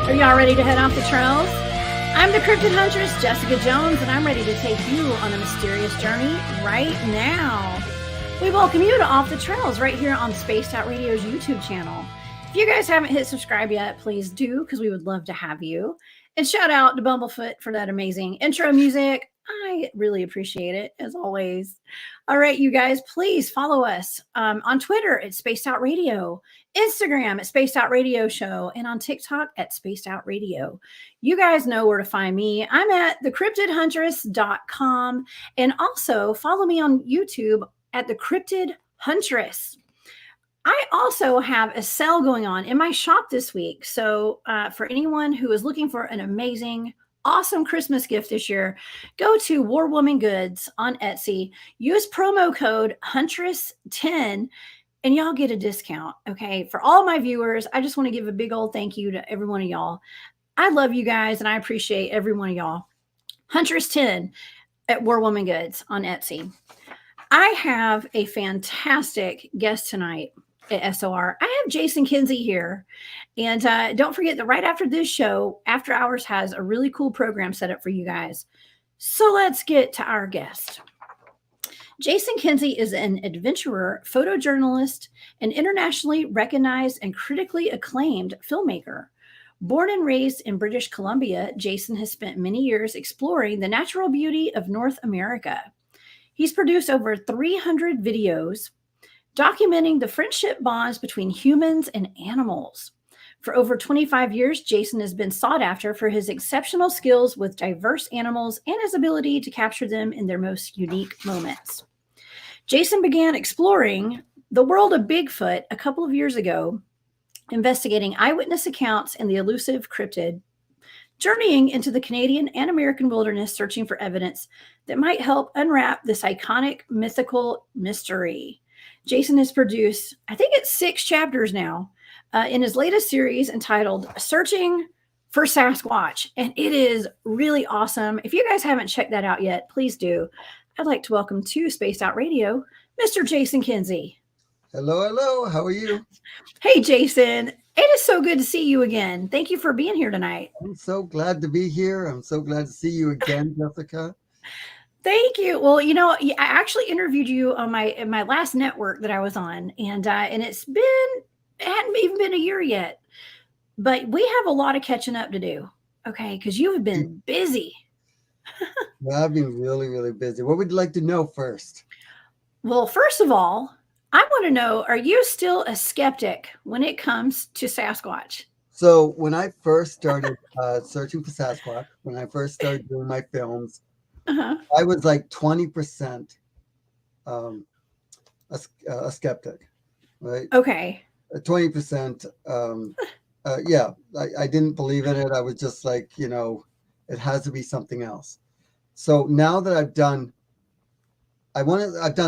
Are y'all ready to head off the trails? I'm the Cryptid Huntress, Jessica Jones, and I'm ready to take you on a mysterious journey right now. We welcome you to Off the Trails right here on Spaced Out Radio's YouTube channel. If you guys haven't hit subscribe yet, please do, because we would love to have you. And shout out to Bumblefoot for that amazing intro music. I really appreciate it, as always. All right, you guys, please follow us on Twitter at Spaced Out Radio, Instagram at Spaced Out Radio Show, and on TikTok at Spaced Out Radio. You guys know where to find me. I'm at thecryptidhuntress.com, and also follow me on YouTube at the Cryptid Huntress. I also have a sale going on in my shop this week. So for anyone who is looking for an amazing, awesome Christmas gift this year, go to War Woman Goods on Etsy. Use promo code Huntress10 and y'all get a discount. Okay. For all my viewers, I just want to give a big old thank you to every one of y'all. I love you guys and I appreciate every one of y'all. Huntress10 at War Woman Goods on Etsy. I have a fantastic guest tonight at SOR. I have Jason Kenzie here. And don't forget that right after this show, After Hours has a really cool program set up for you guys. So let's get to our guest. Jason Kenzie is an adventurer, photojournalist, and internationally recognized and critically acclaimed filmmaker. Born and raised in British Columbia, Jason has spent many years exploring the natural beauty of North America. He's produced over 300 videos documenting the friendship bonds between humans and animals. For over 25 years, Jason has been sought after for his exceptional skills with diverse animals and his ability to capture them in their most unique moments. Jason began exploring the world of Bigfoot a couple of years ago, investigating eyewitness accounts and the elusive cryptid, journeying into the Canadian and American wilderness, searching for evidence that might help unwrap this iconic mythical mystery. Jason has produced, I think it's 6 chapters now, in his latest series entitled Searching for Sasquatch. And it is really awesome. If you guys haven't checked that out yet, please do. I'd like to welcome to Spaced Out Radio, Mr. Jason Kenzie. Hello, hello. How are you? Hey, Jason. It is so good to see you again. Thank you for being here tonight. I'm so glad to be here. I'm so glad to see you again, Jessica. Thank you. Well, you know, I actually interviewed you on my last network that I was on, and it hadn't even been a year yet, but we have a lot of catching up to do. Okay, because you have been busy. Well, I've been really, really busy. What would you like to know first? Well, first of all, I want to know: are you still a skeptic when it comes to Sasquatch? So when I first started searching for Sasquatch, when I first started doing my films. Uh-huh. I was like 20% a skeptic, right? Okay. 20%. Yeah, I didn't believe in it. I was just like, it has to be something else. So now that I've done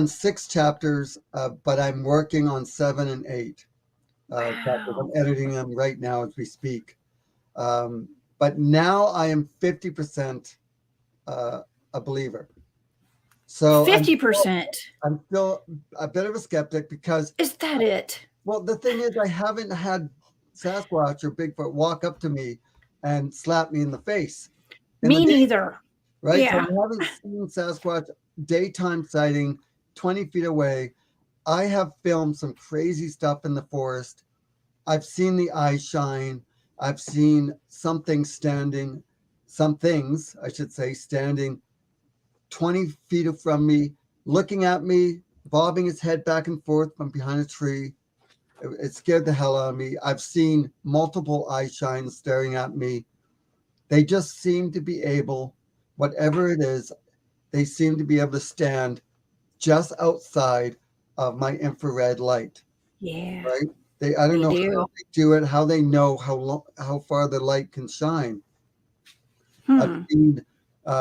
6 chapters, but I'm working on 7 and 8 chapters. I'm editing them right now as we speak. But now I am 50%. A believer. So 50%. I'm still a bit of a skeptic because is that it? Well, the thing is, I haven't had Sasquatch or Bigfoot walk up to me and slap me in the face. Me neither. Right? Yeah. So I haven't seen Sasquatch daytime sighting 20 feet away. I have filmed some crazy stuff in the forest. I've seen the eye shine. I've seen some things, I should say, standing 20 feet from me, looking at me, bobbing his head back and forth from behind a tree. It scared the hell out of me. I've seen multiple eye shines staring at me. They just seem to be able, whatever it is, they seem to be able to stand just outside of my infrared light. Yeah. Right? I don't know how they do it, how they know how far the light can shine. I've seen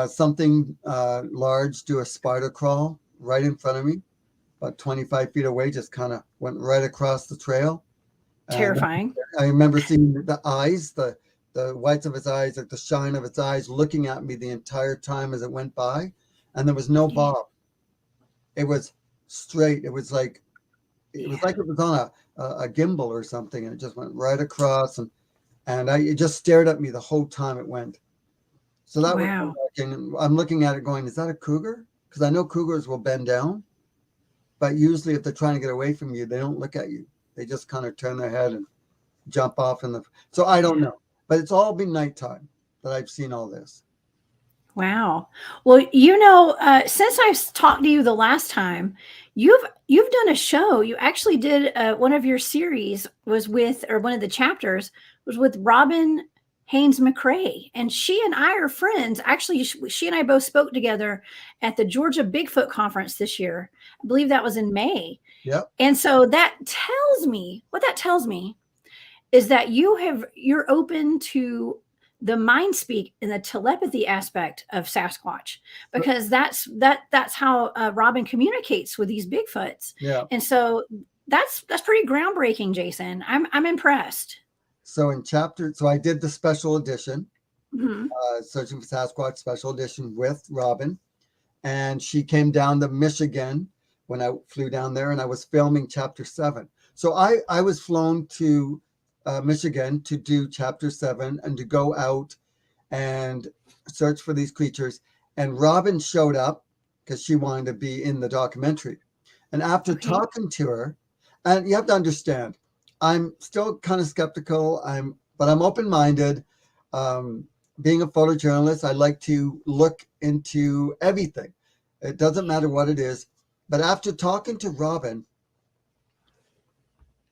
something large do a spider crawl right in front of me, about 25 feet away, just kind of went right across the trail. Terrifying. I remember seeing the eyes, the whites of its eyes, like the shine of its eyes, looking at me the entire time as it went by, and there was no bob. It was straight. It was like it was on a gimbal or something, and it just went right across. And and it just stared at me the whole time it went. So that was Wow. and I'm looking at it going, is that a cougar? Because I know cougars will bend down, but usually if they're trying to get away from you, they don't look at you. They just kind of turn their head and jump off in the. So I don't Yeah. know, but it's all been nighttime that I've seen all this. Wow. Well, since I talked to you the last time, you've done a show. You actually did one of your series was with, or one of the chapters was with Robin Haynes McRae, and she and I are friends. Actually, she and I both spoke together at the Georgia Bigfoot conference this year. I believe that was in May. Yep. And so what that tells me is that you're open to the mind speak and the telepathy aspect of Sasquatch, because that's how Robin communicates with these Bigfoots. Yeah. And so that's pretty groundbreaking, Jason. I'm impressed. So so I did the special edition, Mhm. Searching for Sasquatch special edition with Robin, and she came down to Michigan when I flew down there, and I was filming chapter 7. So I was flown to Michigan to do chapter 7 and to go out and search for these creatures. And Robin showed up because she wanted to be in the documentary. And after Okay. talking to her, and you have to understand, I'm still kind of skeptical. But I'm open-minded. Being a photojournalist, I like to look into everything. It doesn't matter what it is. But after talking to Robin,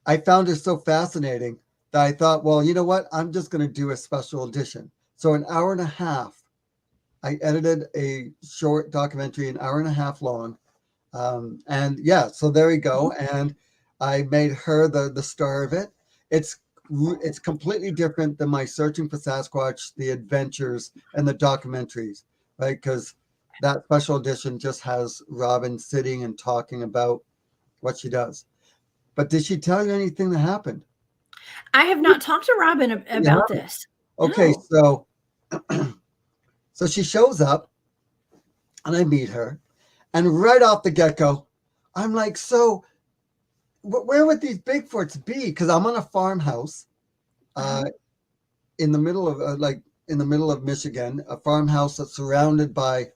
I found her so fascinating that I thought, well, you know what? I'm just going to do a special edition. So an hour and a half, I edited a short documentary, an hour and a half long. And yeah, so there we go. And I made her the star of it. It's completely different than my Searching for Sasquatch, the adventures, and the documentaries, right? Because that special edition just has Robin sitting and talking about what she does. But did she tell you anything that happened? I have not talked to Robin Yeah. about this. Okay, No. so so she shows up and I meet her, and right off the get go, I'm like, so where would these Bigfoots be? Because I'm on a farmhouse, Uh-huh. in the middle of in the middle of Michigan, a farmhouse that's surrounded by.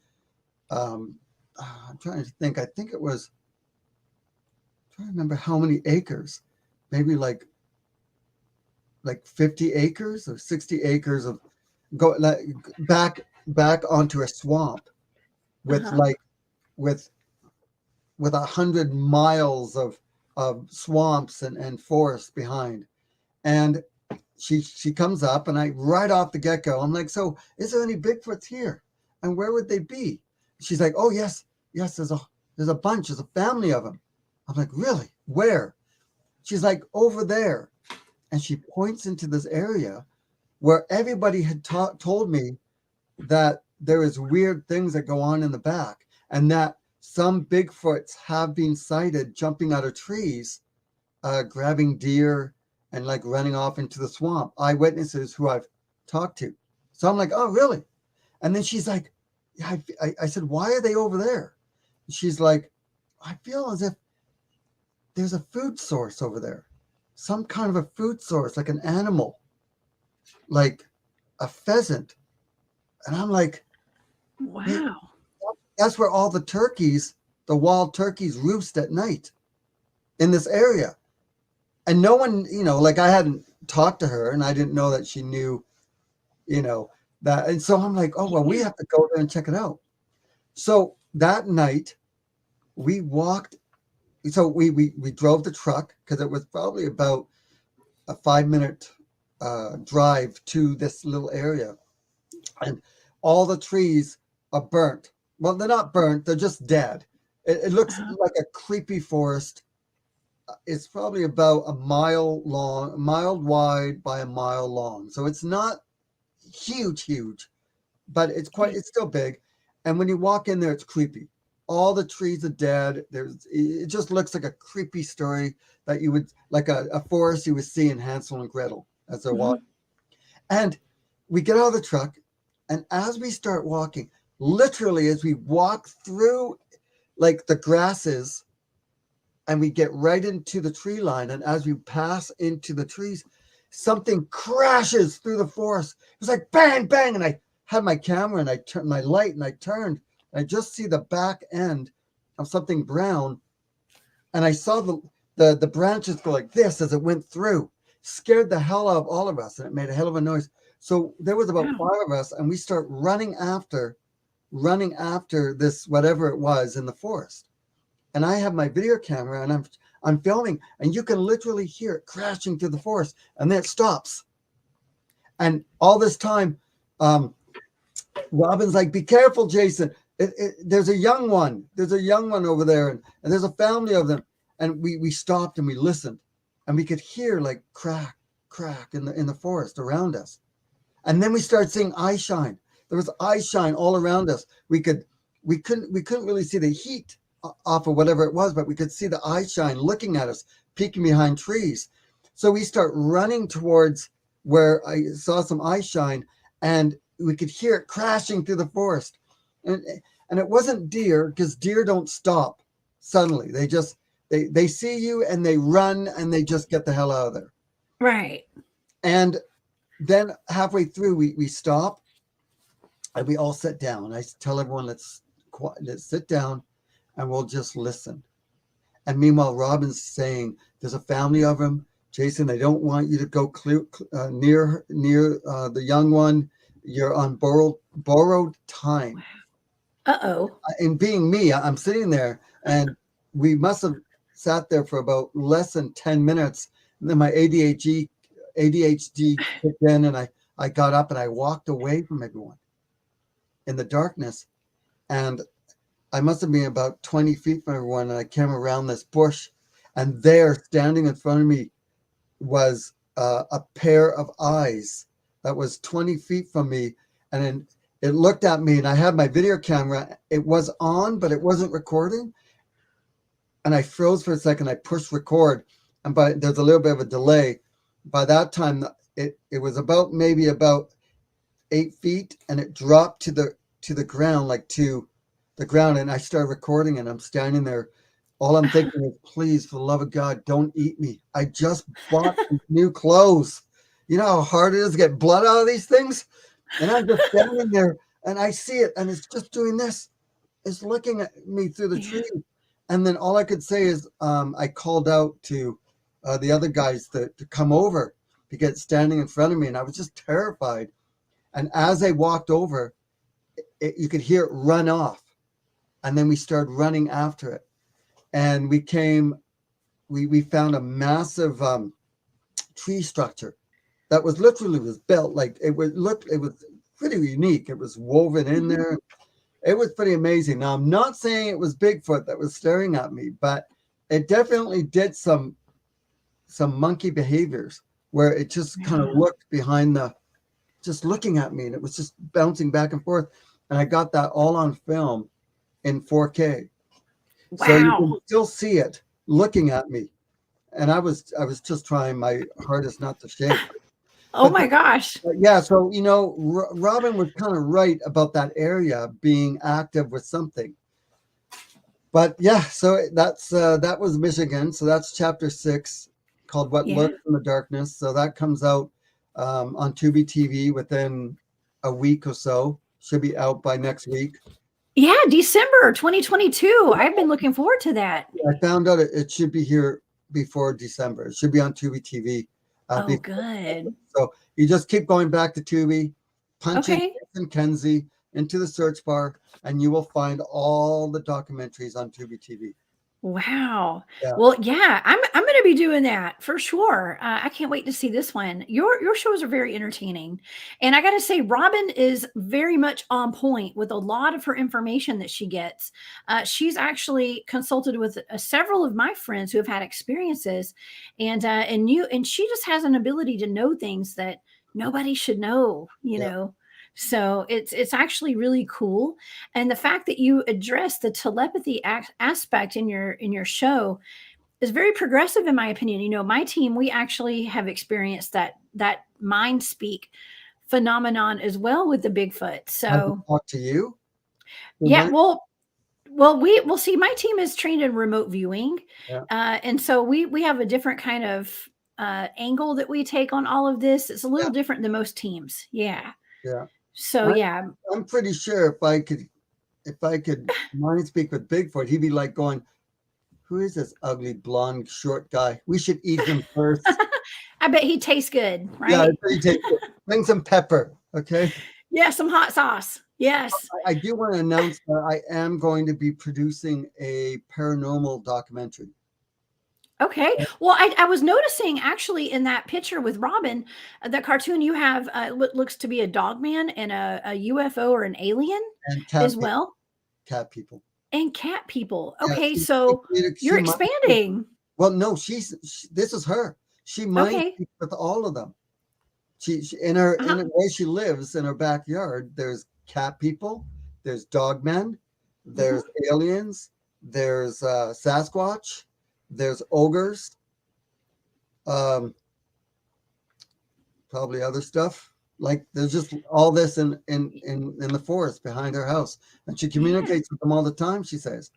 Um, I'm trying to think. I think it was. I'm trying to remember how many acres. Maybe like 50 acres or 60 acres of go like back onto a swamp with Uh-huh. like with 100 miles of swamps and forests behind. And she comes up, and I right off the get go, I'm like, so is there any Bigfoots here? And where would they be? She's like, oh yes, there's a bunch, there's a family of them. I'm like, really? Where? She's like, over there. And she points into this area where everybody had told me that there is weird things that go on in the back, and that some Bigfoots have been sighted jumping out of trees, grabbing deer, and like running off into the swamp. Eyewitnesses who I've talked to. So I'm like, oh, really? And then she's like, yeah, I said, why are they over there? She's like, I feel as if there's a food source over there, some kind of a food source, like an animal, like a pheasant. And I'm like, man, Wow. that's where all the wild turkeys roost at night in this area. And no one, like I hadn't talked to her, and I didn't know that she knew, you know, that. And so I'm like, oh, well, we Yeah. have to go there and check it out. So that night we walked, so we drove the truck because it was probably about a 5 minute drive to this little area. And all the trees are burnt. Well, they're not burnt, they're just dead. It looks Uh-huh. like a creepy forest. It's probably about a mile long, a mile wide by a mile long. So it's not huge, but Okay. it's still big. And when you walk in there, it's creepy. All the trees are dead. It just looks like a creepy story that you would, like a forest you would see in Hansel and Gretel as they're Mhm. walking. And we get out of the truck, and as we start walking, literally as we walk through like the grasses, and we get right into the tree line, and as we pass into the trees, something crashes through the forest. It was like bang, bang. And I had my camera and I turned my light and I turned. And I just see the back end of something brown. And I saw the branches go like this as it went through. Scared the hell out of all of us. And it made a hell of a noise. So there was about Wow. 5 of us, and we start running after this, whatever it was in the forest. And I have my video camera and I'm filming, and you can literally hear it crashing through the forest, and then it stops. And all this time, Robin's like, "Be careful, Jason. There's a young one. There's a young one over there, and there's a family of them." And we stopped and we listened, and we could hear like crack, crack in the forest around us. And then we started seeing eye shine. There was eye shine all around us. We couldn't really see the heat off of whatever it was, but we could see the eye shine looking at us, peeking behind trees. So we start running towards where I saw some eye shine, and we could hear it crashing through the forest. And it wasn't deer, because deer don't stop suddenly. They see you and they run and they just get the hell out of there. Right. And then halfway through, we stop and we all sit down. I tell everyone, let's sit down and we'll just listen. And meanwhile, Robin's saying, there's a family of them. Jason, they don't want you to go near the young one. You're on borrowed time. Uh-oh. And being me, I'm sitting there, and we must have sat there for about less than 10 minutes. And then my ADHD kicked in, and I got up and I walked away from everyone in the darkness. And I must have been about 20 feet from everyone, and I came around this bush, and there, standing in front of me, was a pair of eyes that was 20 feet from me. And then it looked at me, and I had my video camera. It was on, but it wasn't recording. And I froze for a second. I pushed record, and there's a little bit of a delay. By that time, it was maybe about 8 feet, and it dropped to the ground, and I started recording, and I'm standing there. All I'm thinking is, please, for the love of God, don't eat me. I just bought new clothes. You know how hard it is to get blood out of these things? And I'm just standing there, and I see it, and it's just doing this. It's looking at me through the tree. And then all I could say is, I called out to the other guys to come over to get standing in front of me, and I was just terrified. And as I walked over, you could hear it run off. And then we started running after it. And we found a massive tree structure that was built like it was pretty unique. It was woven in there. It was pretty amazing. Now, I'm not saying it was Bigfoot that was staring at me, but it definitely did some monkey behaviors where it just kind of looked just looking at me, and it was just bouncing back and forth. And I got that all on film in 4K. Wow. So you can still see it looking at me. And I was just trying my hardest not to shake. Oh my gosh. Yeah. So, Robin was kind of right about that area being active with something. But yeah, so that was Michigan. So that's chapter 6, called What Lurks in the Darkness. So that comes out on Tubi TV within a week or so. Should be out by next week. Yeah, December 2022. I've been looking forward to that. I found out it should be here before December. It should be on Tubi TV. Good. So you just keep going back to Tubi, punch in Kenzie into the search bar, and you will find all the documentaries on Tubi TV. Wow. Yeah. Well, yeah, I'm going to be doing that for sure. I can't wait to see this one. Your shows are very entertaining, and I got to say, Robin is very much on point with a lot of her information that she gets. She's actually consulted with several of my friends who have had experiences, and she just has an ability to know things that nobody should know. You know. So it's actually really cool. And the fact that you address the telepathy aspect in your show is very progressive, in my opinion. My team, we actually have experienced that mind speak phenomenon as well with the Bigfoot. So talk to you. Yeah, we'll see. My team is trained in remote viewing, and so we have a different kind of angle that we take on all of this. It's a Yeah. little different than most teams. Yeah. Yeah. So yeah. I'm pretty sure if I could mind speak with Bigfoot, he'd be like going, "Who is this ugly blonde short guy? We should eat him first." I bet he tastes good, Yeah, right? he takes it. Bring some pepper, okay? Yeah, some hot sauce. Yes. I do want to announce that I am going to be producing a paranormal documentary. Okay. Well, I was noticing actually in that picture with Robin, the cartoon you have what looks to be a dog man and a UFO or an alien And as well, cat people. and cat people. Yeah, Okay, so she you're might, expanding. well, no, this is her. She mind Okay. speaks with all of them. She in her Uh-huh. where she lives in her backyard. There's cat people. There's dog men. There's aliens. There's Sasquatch. There's ogres. Um, Probably other stuff. Like there's just all this in the forest behind her house, and she Yeah. communicates with them all the time. She says,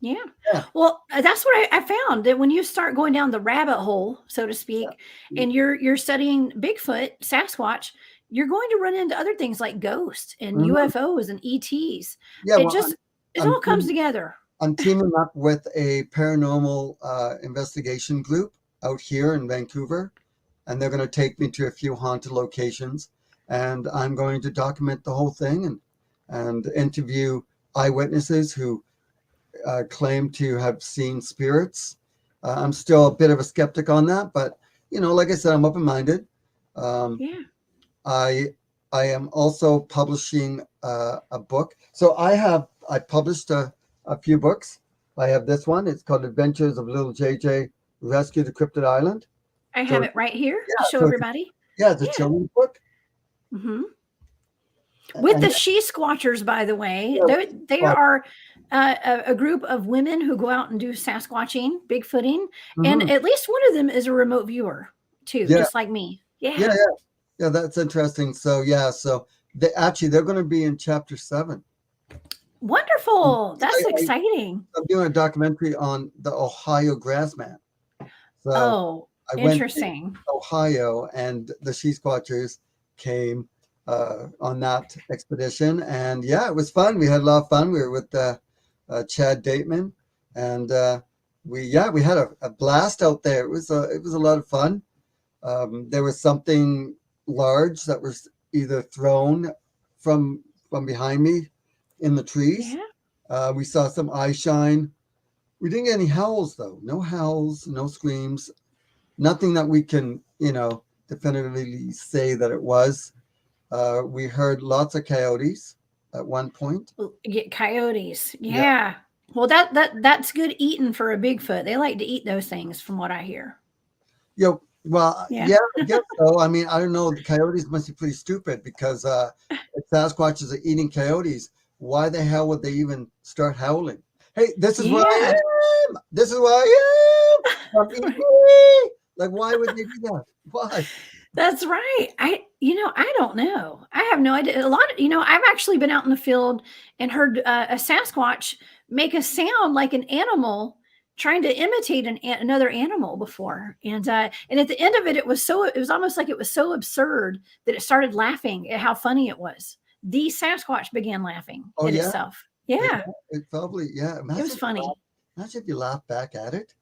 Yeah. "Yeah, Well, that's what I found that when you start going down the rabbit hole, so to speak, yeah, and you're studying Bigfoot, Sasquatch, you're going to run into other things like ghosts and mhm. UFOs and ETs. Yeah." It Well, just it I'm all comes together. I'm teaming up with a paranormal investigation group out here in Vancouver, and they're going to take me to a few haunted locations, and I'm going to document the whole thing and interview eyewitnesses who claim to have seen spirits. I'm still a bit of a skeptic on that, but like I said, I'm open-minded. Um, Yeah. I I am also publishing a book. So I published a few books. I have this one. It's called Adventures of Little JJ Rescue the Cryptid Island. I have So it right here to yeah, show so everybody. it's a Yeah. children's book. Hmm. With And the she squatchers, by the way, yeah, they well, are a group of women who go out and do Sasquatching, Bigfooting, and mhm. at least one of them is a remote viewer too, Yeah, just like me. yeah, Yeah. yeah, yeah. That's interesting. So so they're going to be in chapter 7. Wonderful. That's I, exciting. I'm doing a documentary on the Ohio grassman. So Oh, I went to interesting. Ohio, and the She Squatchers came on that expedition, and yeah, it was fun. We had a lot of fun. We were with Chad Dateman, and we had a blast out there. It was a lot of fun. There was something large that was either thrown from behind me in the trees. Yeah. We saw some eye shine. We didn't get any howls though. No howls, no screams, nothing that we can, definitively say that it was. We heard lots of coyotes at one point. Get coyotes. Yeah. Yeah. Well, that's good eating for a Bigfoot. They like to eat those things, from what I hear. Well, Yeah. yeah, I guess so. I mean, I don't know. The coyotes must be pretty stupid because if Sasquatches are eating coyotes, why the hell would they even start howling? Hey, this is where I Yeah. am. This is where I am. Come eat me. Like, why would they do that? Why? That's right. I don't know. I have no idea. A lot of, I've actually been out in the field and heard a Sasquatch make a sound like an animal trying to imitate another animal before. And at the end of it, it was almost like it was so absurd that it started laughing at how funny it was. The Sasquatch began laughing Oh at yeah, itself. yeah. Yeah, It probably it was funny. Imagine if you laugh back at it.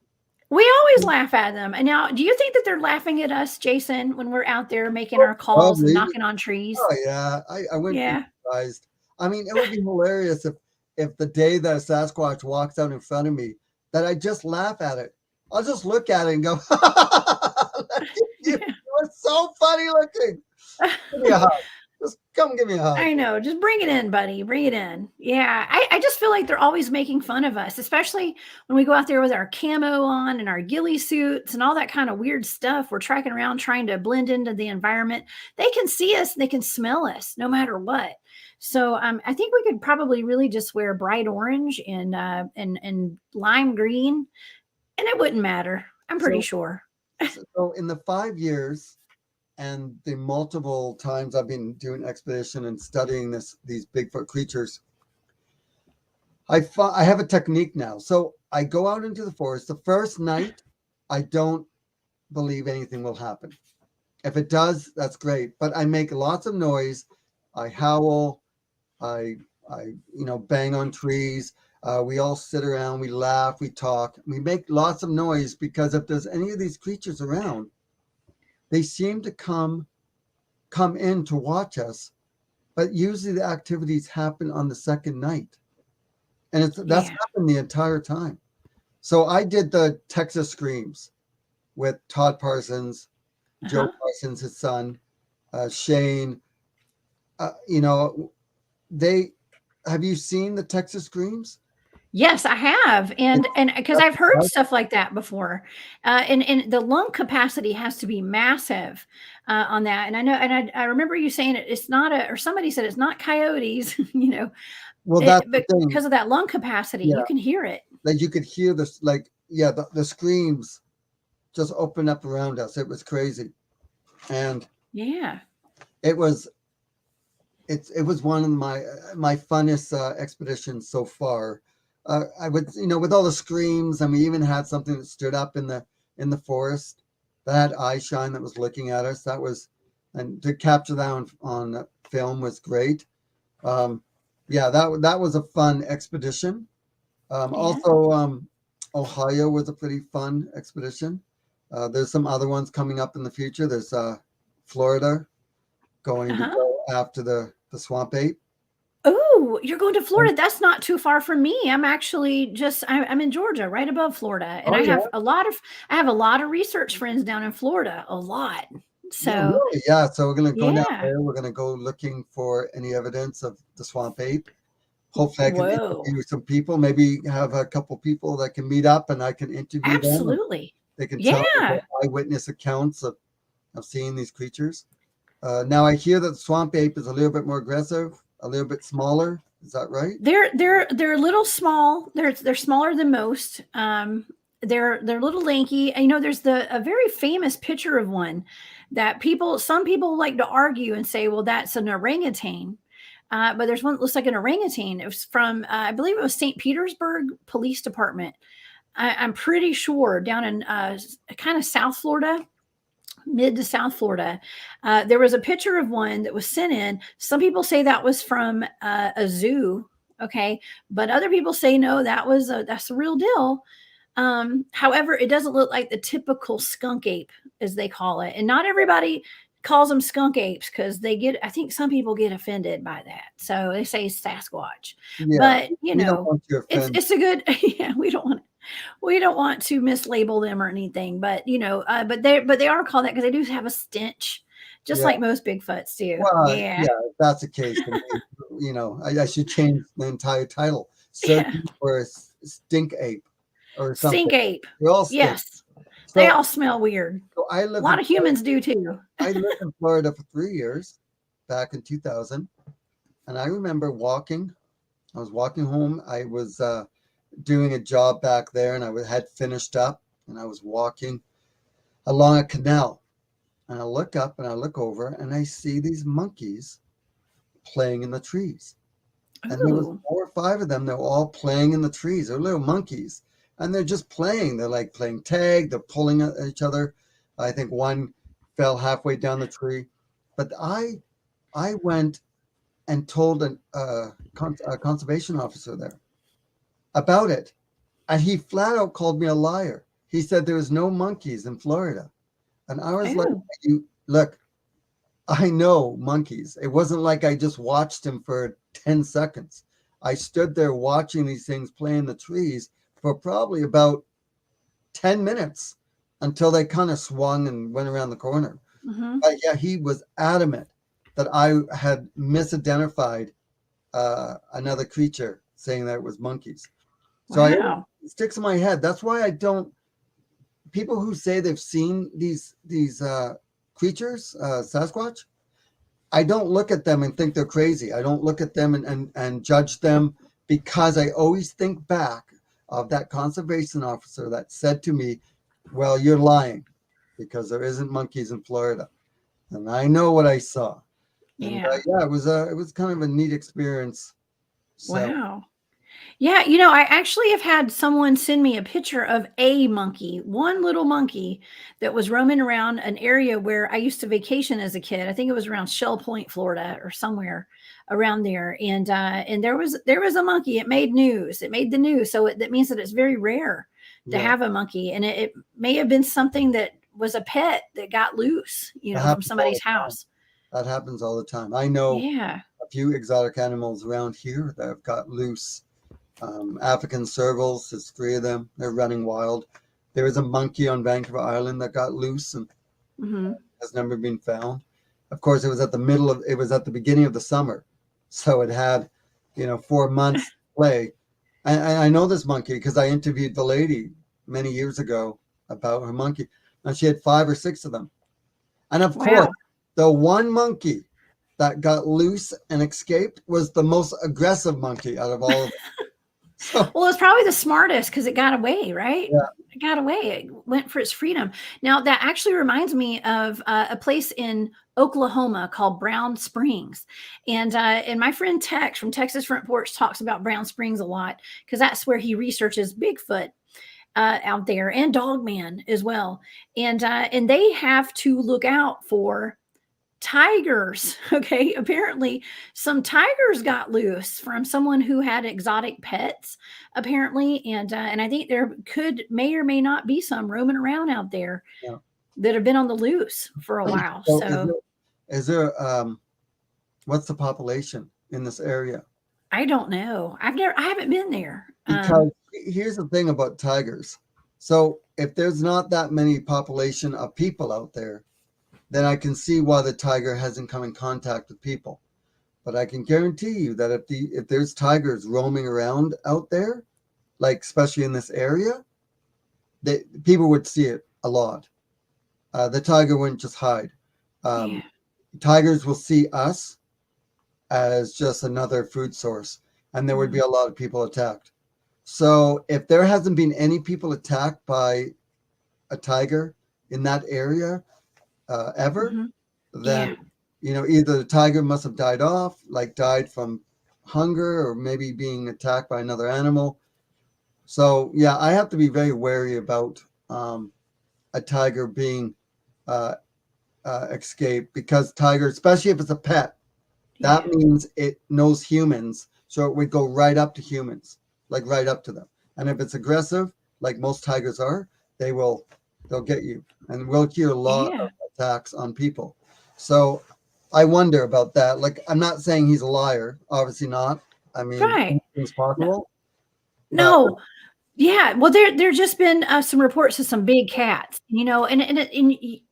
We always laugh at them. And now, do you think that they're laughing at us, Jason, when we're out there making our calls and Probably. knocking on trees? Oh yeah, I wouldn't be Yeah. surprised. I mean, it would be hilarious if the day that a Sasquatch walks out in front of me, that I just laugh at it. I'll just look at it and go, "You're so funny looking. Give me a hug. Just come give me a hug." I know. Just bring it in, buddy. Bring it in. Yeah. I just feel like they're always making fun of us, especially when we go out there with our camo on and our ghillie suits and all that kind of weird stuff. We're tracking around trying to blend into the environment. They can see us and they can smell us no matter what. So I think we could probably really just wear bright orange and lime green, and it wouldn't matter. I'm pretty So, sure. so in the 5 years and the multiple times I've been doing expedition and studying these Bigfoot creatures, I have a technique now. So I go out into the forest. The first night, I don't believe anything will happen. If it does, that's great. But I make lots of noise. I howl. I bang on trees. We all sit around. We laugh. We talk. We make lots of noise because if there's any of these creatures around, they seem to come in to watch us. But usually the activities happen on the second night, and that's Yeah. happened the entire time. So I did the Texas Screams with Todd Parsons, Joe Uh-huh. Parsons, his son, Shane. You know, they have you seen the Texas Screams? Yes, I have, and because I've heard stuff like that before, and the lung capacity has to be massive on that. And I know, and I remember you saying it's not a, or somebody said it's not coyotes, Well, that's the but thing. because of that lung capacity, Yeah, you can hear it. like you could hear this, like the screams just opened up around us. It was crazy, and Yeah. it was it was one of my funnest expeditions so far. I would, with all the screams, and we even had something that stood up in the forest that had eye shine that was looking at us. That was, and to capture that on film was great. Um, yeah, that was a fun expedition. Yeah. Also, Ohio was a pretty fun expedition. There's some other ones coming up in the future. There's Florida, going to Uh-huh. go after the swamp ape. Oh, you're going to Florida. That's not too far from me. I'm actually I'm in Georgia, right above Florida. And Oh yeah, I have a lot of research friends down in Florida, a lot. yeah, So, really, yeah. So we're gonna go down yeah. there. We're gonna go looking for any evidence of the swamp ape. Hopefully, I can Whoa. interview some people. Maybe have a couple people that can meet up, and I can interview them, and Absolutely. they can tell me their Yeah. eyewitness accounts of seeing these creatures. Now I hear that the swamp ape is a little bit more aggressive, a little bit smaller. Is that right? They're a little small. They're smaller than most. They're a little lanky. And, there's a very famous picture of one that some people like to argue and say, well, that's an orangutan. But there's one that looks like an orangutan. It was from, I believe it was St. Petersburg Police Department. I'm pretty sure down in kind of South Florida, mid to South Florida. There was a picture of one that was sent in. Some people say that was from a zoo. Okay. But other people say, no, that's the real deal. However, it doesn't look like the typical skunk ape, as they call it. And not everybody calls them skunk apes because I think some people get offended by that. So they say Sasquatch. Yeah. But, We don't want to offend. it's a good, yeah, we don't want to mislabel them or anything, but but they are called that because they do have a stench, just Yeah. like most Bigfoots do. Well, Yeah. yeah, if that's the case, then I should change the entire title. Yeah. Searching for a stink ape or something. Stink ape. They all stink. Yes. They So, all smell weird. so A lot of humans do too. I lived in Florida for 3 years back in 2000. And I remember walking. I was walking home. I was doing a job back there, and had finished up, and I was walking along a canal. And I look up and I look over, and I see these monkeys playing in the trees. And there was Oh. 4 or 5 of them. They're all playing in the trees. They're little monkeys, and they're just playing. They're like playing tag. They're pulling at each other. I think one fell halfway down the tree, but I went and told a conservation officer there about it, and he flat out called me a liar. He said there was no monkeys in Florida, and I was like, Oh. "You look, I know monkeys. It wasn't like I just watched him for 10 seconds. I stood there watching these things play in the trees for probably about 10 minutes until they kind of swung and went around the corner. Hmm. But yeah, he was adamant that I had misidentified another creature, saying that it was monkeys. So Wow. it sticks in my head. That's why I don't. People who say they've seen these creatures, Sasquatch, I don't look at them and think they're crazy. I don't look at them and judge them, because I always think back of that conservation officer that said to me, well, you're lying because there isn't monkeys in Florida. And I know what I saw. And Yeah. yeah, it was kind of a neat experience. So Wow. Yeah, you know, I actually have had someone send me a picture of a monkey, one little monkey that was roaming around an area where I used to vacation as a kid. I think it was around Shell Point, Florida, or somewhere around there. And there was a monkey. It made news. It made the news. So that means that it's very rare to Yeah, have a monkey, and it may have been something that was a pet that got loose, that from happens all somebody's the time. house. That happens all the time. I know Yeah. a few exotic animals around here that have got loose. African servals, there's three of them. They're running wild. There is a monkey on Vancouver Island that got loose and Hmm. has never been found. Of course, it was at the beginning of the summer. So it had, 4 months to play. And I know this monkey because I interviewed the lady many years ago about her monkey, and she had 5 or 6 of them. And of course, Wow. the one monkey that got loose and escaped was the most aggressive monkey out of all of them. So, Well, it's probably the smartest because it got away, right? yeah, It got away. It went for its freedom. Now, that actually reminds me of a place in Oklahoma called Brown Springs, and my friend Tex from Texas Front Porch talks about Brown Springs a lot because that's where he researches Bigfoot out there and Dogman as well, and they have to look out for tigers. Okay, apparently some tigers got loose from someone who had exotic pets, apparently, and I think there may or may not be some roaming around out there yeah. that have been on the loose for a while. So So is there what's the population in this area? I don't know. I haven't been there. Because here's the thing about tigers. So if there's not that many population of people out there, then I can see why the tiger hasn't come in contact with people. But I can guarantee you that if there's tigers roaming around out there, like especially in this area, people would see it a lot. The tiger wouldn't just hide. Yeah. Um, Tigers will see us as just another food source, and there would be Mhm. a lot of people attacked. So if there hasn't been any people attacked by a tiger in that area ever, Mhm. then Yeah. either the tiger must have died off, like died from hunger, or maybe being attacked by another animal. So yeah, I have to be very wary about a tiger being uh, escaped, because tiger, especially if it's a pet, that Yeah. means it knows humans, so it would go right up to humans, like right up to them. And if it's aggressive, like most tigers are, they'll get you. And we'll hear a lot Yeah. of attacks on people. So I wonder about that. Like, I'm not saying he's a liar, obviously not. I mean, Right. anything's No, possible, but no. Yeah, well, there just been some reports of some big cats, and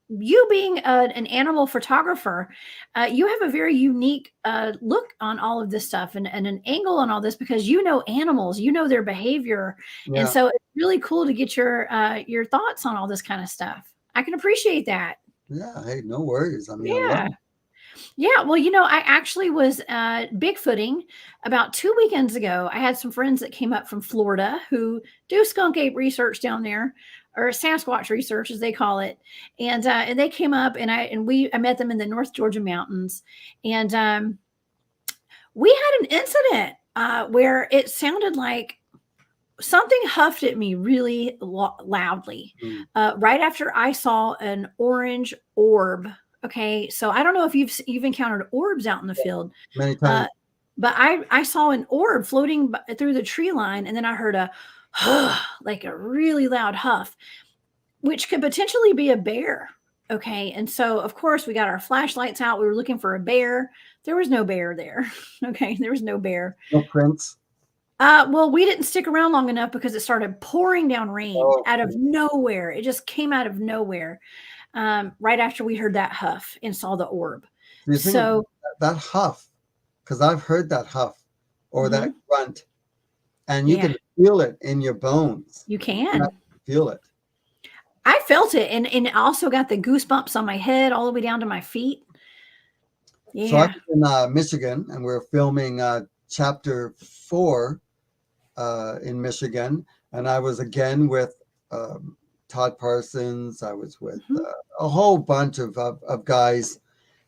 you being an animal photographer, you have a very unique look on all of this stuff and an angle on all this because you know animals, you know their behavior, and yeah, so it's really cool to get your thoughts on all this kind of stuff. I can appreciate that. yeah. Hey, no worries. I mean, I love Yeah. it. Yeah, well, I actually was Bigfooting about 2 weekends ago. I had some friends that came up from Florida who do skunk ape research down there, or Sasquatch research as they call it, and they came up I met them in the North Georgia mountains, and we had an incident where it sounded like something huffed at me really loudly Mm, right after I saw an orange orb. Okay, so I don't know if you've encountered orbs out in the field, many uh, times. but I saw an orb floating through the tree line, and then I heard a like a really loud huff, which could potentially be a bear. Okay, and so of course we got our flashlights out. We were looking for a bear. There was no bear there. Okay, there was no bear. No prints. Well, we didn't stick around long enough because it started pouring down rain Oh, out of nowhere. It just came out of nowhere, right after we heard that huff and saw the orb. do you think So, that huff? Because I've heard that huff or that mhm, grunt, and you yeah, can feel it in your bones. you You can can. actually feel it. I felt it, and it also got the goosebumps on my head all the way down to my feet. So I Yeah. was in Michigan, and we're filming chapter 4 in Michigan, and I was again with um, Todd Parsons. I was with Mhm. a whole bunch of guys,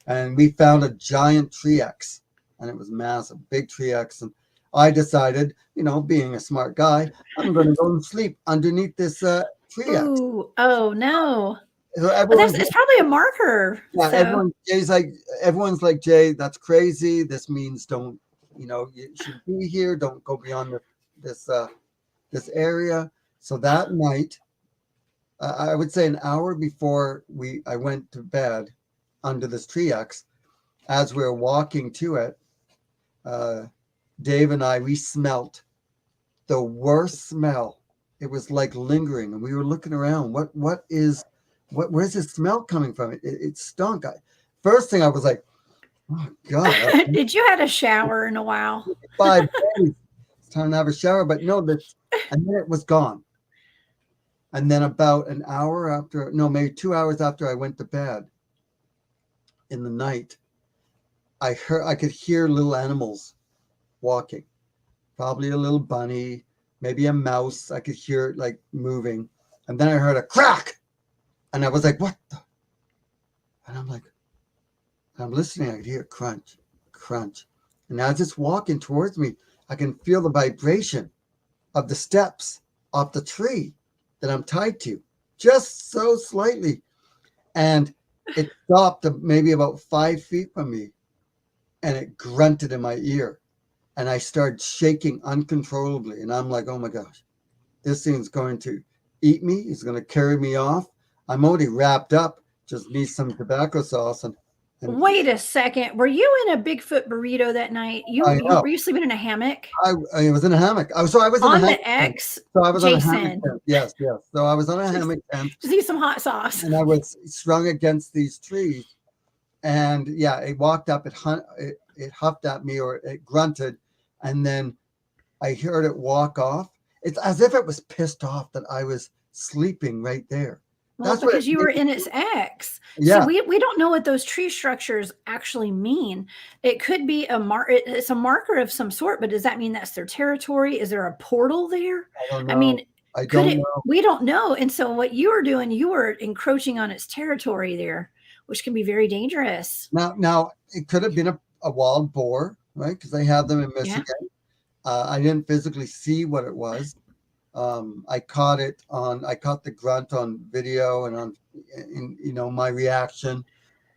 and we found a giant tree X, and it was massive, big tree X. And I decided, being a smart guy, I'm going to go and sleep underneath this tree X. Ooh, oh no. So But that's everyone's it's probably a marker. yeah, So everyone's like, Jay, that's crazy. This means don't, you should be here. Don't go beyond this this area. So that night, I would say an hour before I went to bed under this tree X, as we were walking to it, uh, Dave and we smelt the worst smell. It was like lingering, and we were looking around. Where's this smell coming from? It stunk. First thing I was like, oh God, did you had a shower in a while? 5 days. It's time to have a shower, but no, and then it was gone. And then about an hour after, no, maybe 2 hours after I went to bed in the night, I could hear little animals walking, probably a little bunny, maybe a mouse. I could hear it like moving. And then I heard a crack. And I was like, what the? And I'm listening. I could hear crunch, crunch. And as it's walking towards me, I can feel the vibration of the steps off the tree that I'm tied to, just so slightly. And it stopped maybe about 5 feet from me, and it grunted in my ear. And I started shaking uncontrollably. And I'm like, oh my gosh, this thing's going to eat me. It's going to carry me off. I'm already wrapped up, just need some tobacco sauce. And Wait a second. Were you in a Bigfoot burrito that night? I know. Were you sleeping in a hammock? I was in a hammock. I was in On a hammock the X, So I was on a hammock Jason. tent. Yes. So I was on a hammock tent. Just need some hot sauce. And I was strung against these trees. And yeah, it walked up, it huffed at me, or it grunted. And then I heard it walk off. It's as if it was pissed off that I was sleeping right there. Well, That's because you were in its X. Yeah. So we don't know what those tree structures actually mean. It could be it's a marker of some sort, but does that mean that's their territory? Is there a portal there? I don't know. I mean, I don't know. We don't know. And so what you were doing, you were encroaching on its territory there, which can be very dangerous. Now it could have been a wild boar, right? Because they have them in Michigan. Yeah. I didn't physically see what it was. I caught the grunt on video and my reaction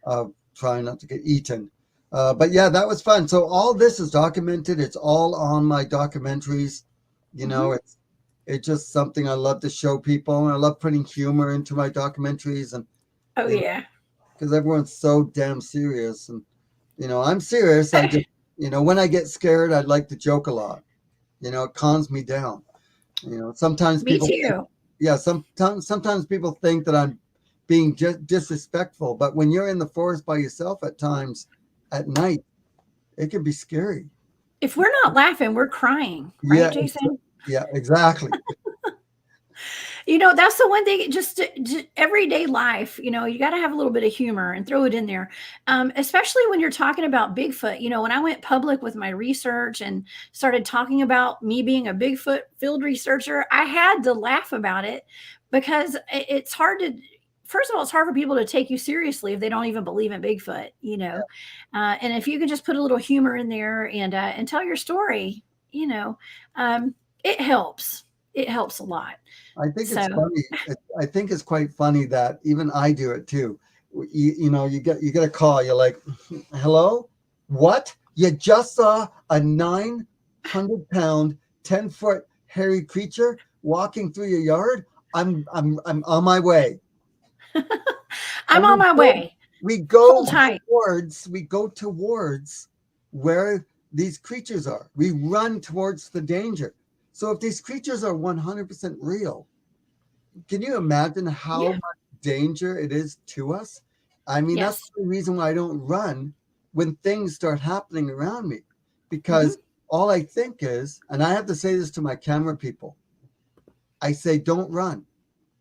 of trying not to get eaten. But yeah, that was fun. So all this is documented. It's all on my documentaries. It's just something I love to show people, and I love putting humor into my documentaries. And because everyone's so damn serious, and I'm serious. I just when I get scared, I'd like to joke a lot. It calms me down. Sometimes people sometimes people think that I'm being disrespectful, but when you're in the forest by yourself at times at night, it can be scary. If we're not laughing, we're crying, right, Jason? Yeah, exactly. That's the one thing, just everyday life, you got to have a little bit of humor and throw it in there. Especially when you're talking about Bigfoot. When I went public with my research and started talking about me being a Bigfoot field researcher, I had to laugh about it, because it's hard to, first of all, it's hard for people to take you seriously if they don't even believe in Bigfoot, and if you can just put a little humor in there and tell your story, it helps. It helps a lot. I think it's funny. I think it's quite funny that even I do it too. You get a call. You're like, "Hello, what? You just saw a 900-pound, 10-foot hairy creature walking through your yard? I'm on my way. I'm on my way. We go towards where these creatures are. We run towards the danger. So if these creatures are 100% real, can you imagine how much danger it is to us? I mean, that's the reason why I don't run when things start happening around me, because all I think is, and I have to say this to my camera people, I say, don't run,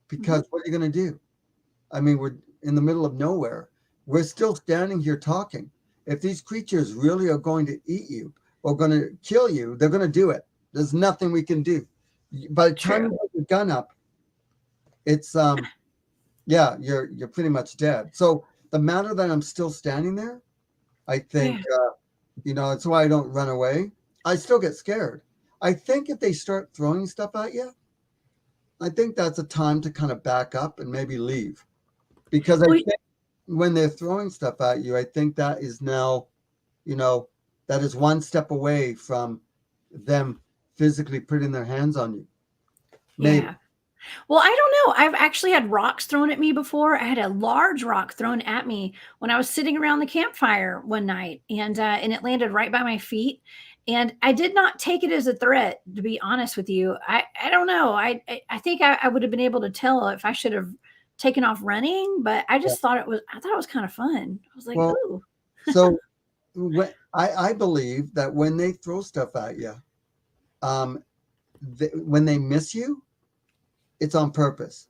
because what are you going to do? I mean, we're in the middle of nowhere. We're still standing here talking. If these creatures really are going to eat you or going to kill you, they're going to do it. There's nothing we can do. By the time you put the gun up, it's you're pretty much dead. So the matter that I'm still standing there, I think it's why I don't run away. I still get scared. I think if they start throwing stuff at you, I think that's a time to kind of back up and maybe leave. Because I Well, think when they're throwing stuff at you, I think that is now, that is one step away from them physically putting their hands on you. Maybe. yeah. Well, I don't know. I've actually had rocks thrown at me before. I had a large rock thrown at me when I was sitting around the campfire one night, and it landed right by my feet. And I did not take it as a threat, to be honest with you. I don't know. I think I would have been able to tell if I should have taken off running, but I Yeah. just thought it was kind of fun. I was like, Well, ooh, so I believe that when they throw stuff at you, um, when they miss you, it's on purpose.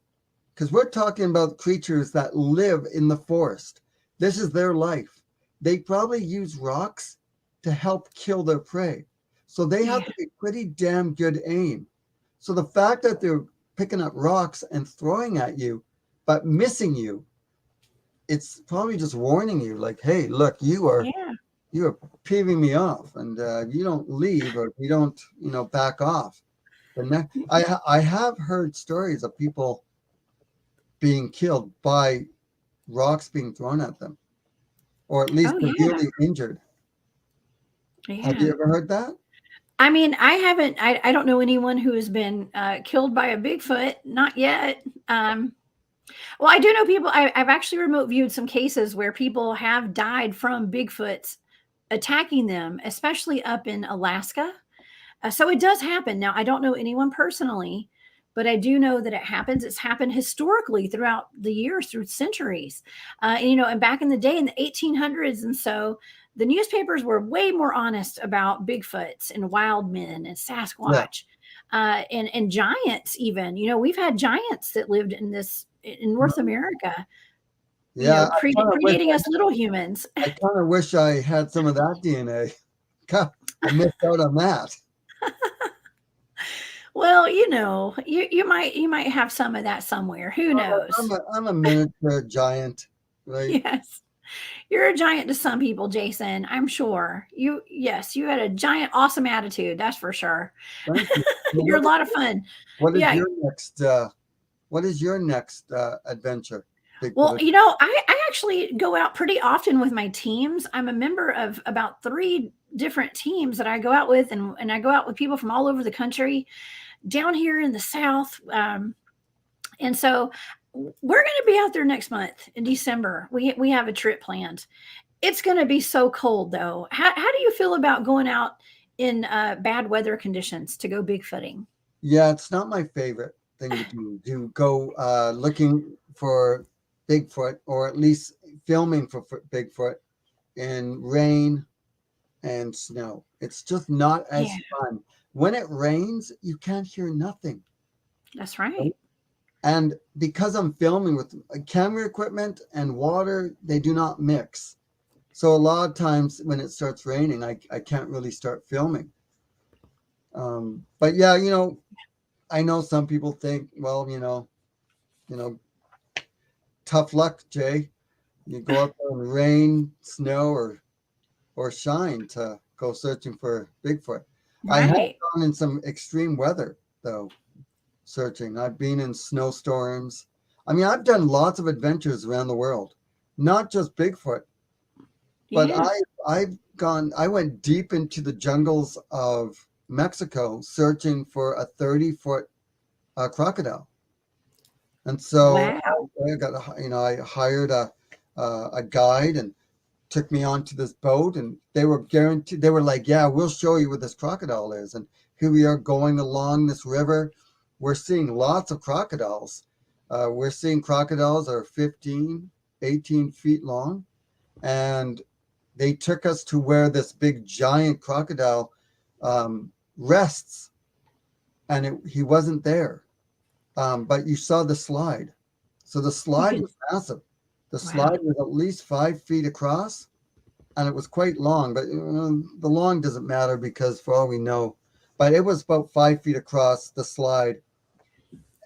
Because we're talking about creatures that live in the forest. This is their life. They probably use rocks to help kill their prey. So they have yeah, to be pretty damn good aim. So the fact that they're picking up rocks and throwing at you, but missing you, it's probably just warning you, like, hey, look, yeah. you are peeving me off, and you don't leave, or you don't, back off. I have heard stories of people being killed by rocks being thrown at them, or at least Oh yeah, severely injured. Have you yeah. ever heard that? I mean, I haven't. I don't know anyone who has been killed by a Bigfoot. Not yet. Well, I do know people. I've actually remote viewed some cases where people have died from Bigfoots attacking them, especially up in Alaska. So it does happen. Now, I don't know anyone personally, but I do know that it happens. It's happened historically throughout the years, through centuries. And back in the day in the 1800s and so, the newspapers were way more honest about Bigfoots and wild men and Yeah, Sasquatch and giants. Even we've had giants that lived in North America. yeah. Predating us little humans. I kind of wish I had some of that DNA. God, I missed out on that. Well, you might have some of that somewhere. Who knows? I'm a miniature giant, right? Yes. You're a giant to some people, Jason. I'm sure. Yes, you had a giant, awesome attitude. That's for sure. Thank you. So You're a lot of fun. what is Yeah. your next? What is your next adventure? Well, Bigfoot. I actually go out pretty often with my teams. I'm a member of about three different teams that I go out with, and I go out with people from all over the country, down here in the South. And so we're going to be out there next month in December. We have a trip planned. It's going to be so cold though. How do you feel about going out in bad weather conditions to go bigfooting? Yeah, it's not my favorite thing to do. To go looking for Bigfoot, or at least filming for Bigfoot in rain and snow. It's just not Yeah, as fun. When it rains, you can't hear nothing. that's Right? right. And because I'm filming with camera equipment and water, they do not mix. So a lot of times when it starts raining, I can't really start filming. But yeah, I know some people think, well, you know, tough luck, Jay. You go out there in rain, snow, or shine to go searching for Bigfoot. I have Right. gone in some extreme weather though, searching. I've been in snowstorms. I mean, I've done lots of adventures around the world, not just Bigfoot, but Yeah. I went deep into the jungles of Mexico searching for a 30-foot crocodile. And so Wow. I got, I hired a guide and took me onto this boat, and they were guaranteed, they were like, yeah, we'll show you where this crocodile is. And here we are going along this river. We're seeing lots of crocodiles. We're seeing crocodiles that are 15, 18 feet long. And they took us to where this big giant crocodile rests, and he wasn't there. But you saw the slide. So the You slide could. was massive. The Wow. slide was at least 5 feet across, and it was quite long. But the long doesn't matter because, for all we know, but it was about 5 feet across the slide.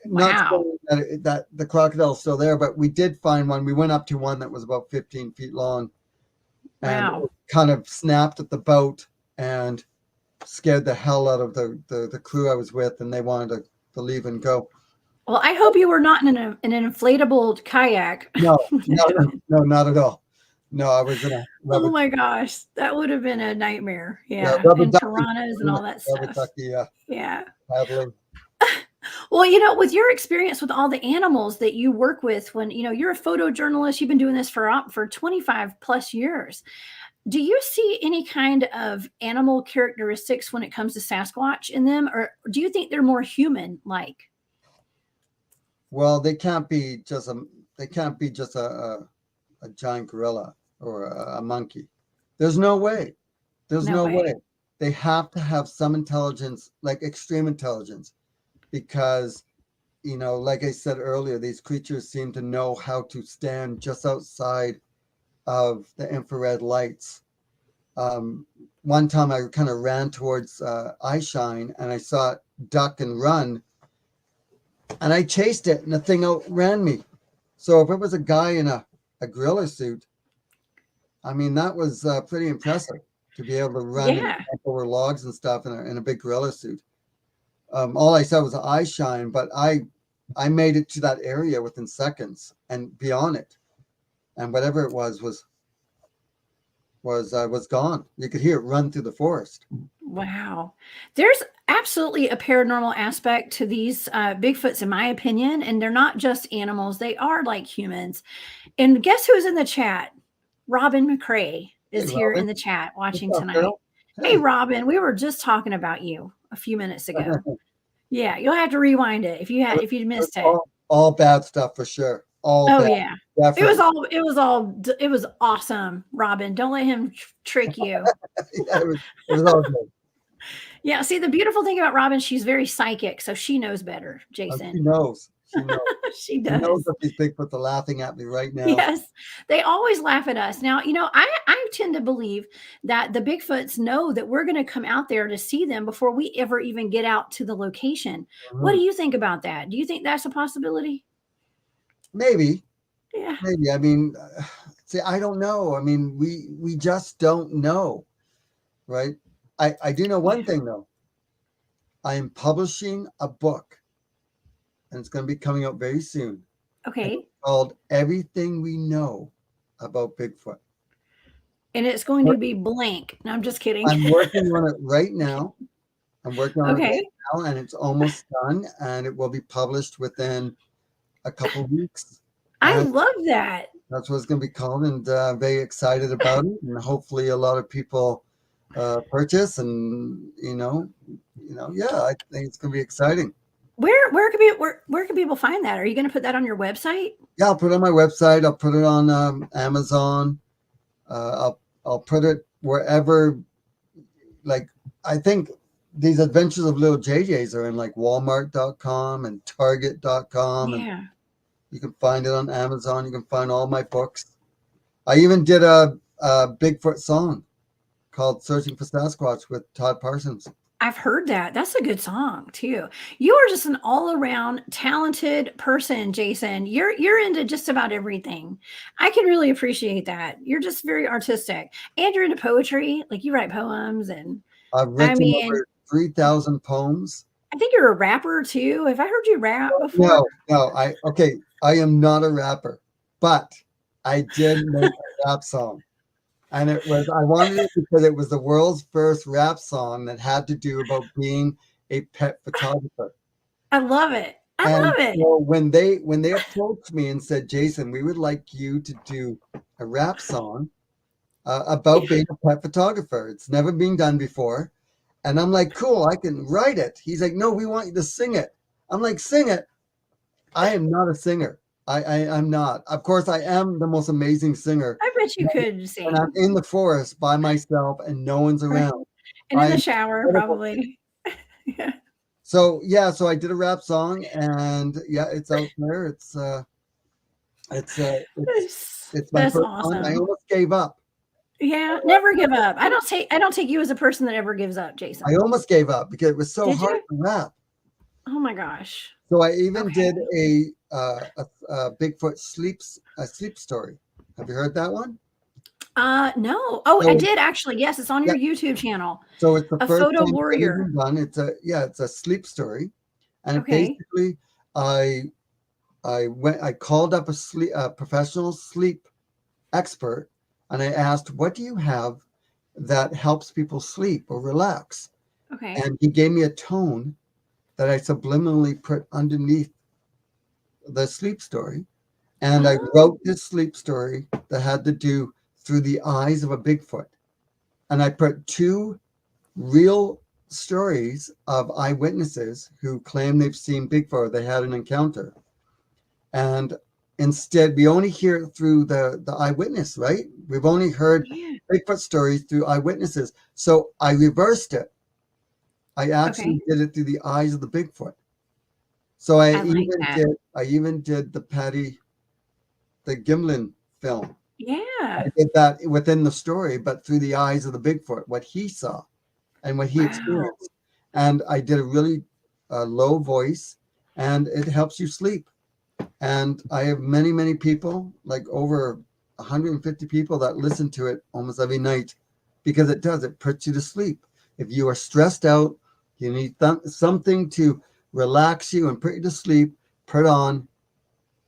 Not Wow. saying that the crocodile's still there, but we did find one. We went up to one that was about 15 feet long, and Wow. it kind of snapped at the boat and scared the hell out of the crew I was with, and they wanted to leave and go. Well, I hope you were not in an inflatable kayak. No, not at all. No, I was in a Oh rubber, my gosh, that would have been a nightmare. yeah, Yeah, rubber and ducky, piranhas and all that rubber stuff. ducky, Yeah. paddling. Well, you know, with your experience with all the animals that you work with, when you know you're a photojournalist, you've been doing this for 25 plus years. Do you see any kind of animal characteristics when it comes to Sasquatch in them, or do you think they're more human like? Well, they can't be just a giant gorilla or a monkey. There's no way. There's No no way. way. They have to have some intelligence, like extreme intelligence, because, like I said earlier, these creatures seem to know how to stand just outside of the infrared lights. One time I kind of ran towards eyeshine and I saw it duck and run, and I chased it and the thing outran me. So if it was a guy in a gorilla suit, I mean, that was pretty impressive to be able to run and Yeah. jump over logs and stuff in a big gorilla suit. All I saw was the eye shine, but I made it to that area within seconds and beyond it, and whatever it was gone. You could hear it run through the forest. Wow. There's absolutely a paranormal aspect to these Bigfoots, in my opinion. And they're not just animals, they are like humans. And guess who's in the chat? Robin McCrae Hey, is here Robin, in the chat what's watching up, tonight. girl? Hey, Hey. Robin, we were just talking about you a few minutes ago. Yeah, you'll have to rewind it if you missed it. all bad stuff for sure. All Oh bad, yeah. definitely. It was awesome, Robin. Don't let him trick you. Yeah, it was all good. Yeah, see, the beautiful thing about Robin, she's very psychic, so she knows better, She Jason. knows. She knows. She She knows does. that these Bigfoots are laughing at me right now. Yes, they always laugh at us. Now, you know, I tend to believe that the Bigfoots know that we're going to come out there to see them before we ever even get out to the location. What do Mhm. you think about that? Do you think that's a possibility? Maybe, Yeah. maybe. I mean, see, I don't know. I mean, we just don't know, right? I do know one Yeah. thing though. I am publishing a book, and it's going to be coming out very soon. And it's Okay. called "Everything We Know About Bigfoot." And it's going to be blank. No, I'm just kidding. I'm working on it right now. I'm working on it right Okay. now, and it's almost done, and it will be published within a couple of weeks. I And love that. that's what it's going to be called, and very excited about it. And hopefully, a lot of people purchase, and yeah, I think it's going to be exciting. Where can people find that? Are you going to put that on your website? Yeah, I'll put it on my website. I'll put it on Amazon. I'll put it wherever. Like, I think these Adventures of Little JJ's are in like Walmart.com and Target.com, and Yeah. you can find it on Amazon. You can find all my books. I even did a Bigfoot song called "Searching for Sasquatch" with Todd Parsons. I've heard that. That's a good song too. You are just an all-around talented person, Jason. You're into just about everything. I can really appreciate that. You're just very artistic. And you're into poetry. Like you write poems and I've I written mean, over 3,000 poems. I think you're a rapper too. Have I heard you rap before? No, I am not a rapper, but I did make a rap song. And I wanted it because it was the world's first rap song that had to do about being a pet photographer. I love it. I And love it. so when they approached me and said, "Jason, we would like you to do a rap song about being a pet photographer. It's never been done before." And I'm like, "Cool, I can write it." He's like, "No, we want you to sing it." I'm like, "Sing it." I am not a singer. I'm not. Of course, I am the most amazing singer I bet you when could sing. I'm in the forest by myself and no one's Right. around. And in I the am shower, incredible. probably. Yeah. So yeah, so I did a rap song, and yeah, it's out there. It's my That's first one. I awesome. almost gave up. Yeah, never give up. I don't take you as a person that ever gives up, I Jason. almost gave up because it was so Did hard you? to rap. Oh my gosh. So I even Okay. did a Bigfoot a sleep story. Have you heard that one? No. Oh, I So, did actually. Yes, it's on yeah, your YouTube channel. so it's the A first photo time it's ever warrior. been done. It's a sleep story, and it Okay. basically, I I called up a professional sleep expert, and I asked, "What do you have that helps people sleep or relax?" Okay. And he gave me a tone that I subliminally put underneath the sleep story. And I Oh, wrote this sleep story that had to do through the eyes of a Bigfoot. And I put two real stories of eyewitnesses who claim they've seen Bigfoot, or they had an encounter. And instead, we only hear it through the eyewitness, right? We've only heard yeah. Bigfoot stories through eyewitnesses. So I reversed it. I actually Okay. did it through the eyes of the Bigfoot. So I I like even that. did I even did the Gimlin film. I Yeah. did that within the story, but through the eyes of the Bigfoot, what he saw and what he Wow. experienced. And I did a really low voice, and it helps you sleep. And I have many, many people, like over 150 people, that listen to it almost every night because it does. It puts you to sleep. If you are stressed out, you need something to relax you and put you to sleep, put on